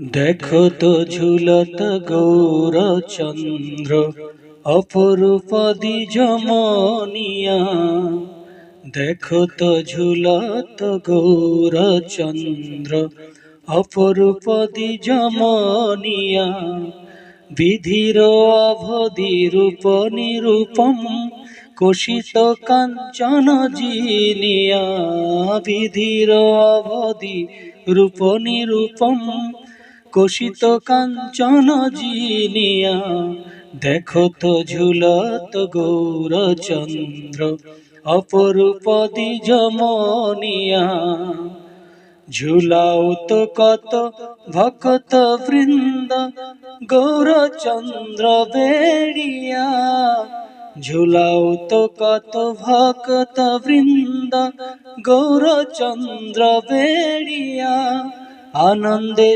দেখো তো ঝুলত গৌরচন্দ্র অপরূপ দ্বিজমনিয়া। দেখো তো ঝুলত গৌরচন্দ্র অপরূপ দ্বিজমনিয়া। বিধির অবধি রূপ নিরূপম কোশিত কাঞ্চন জিনিয়া। বিধির অবধি রূপ নিরূপম কোশিত কাঞ্চন জিনিয়া। দেখো তো ঝুলত গৌরচন্দ্র অপরূপ দ্বিজমনিয়া। ঝুলাও তো কত ভক্ত বৃন্দ গৌরচন্দ্র বেড়িয়া। ঝুলাও তো কত ভক্ত বৃন্দ গৌরচন্দ্র বেড়িয়া। আনন্দে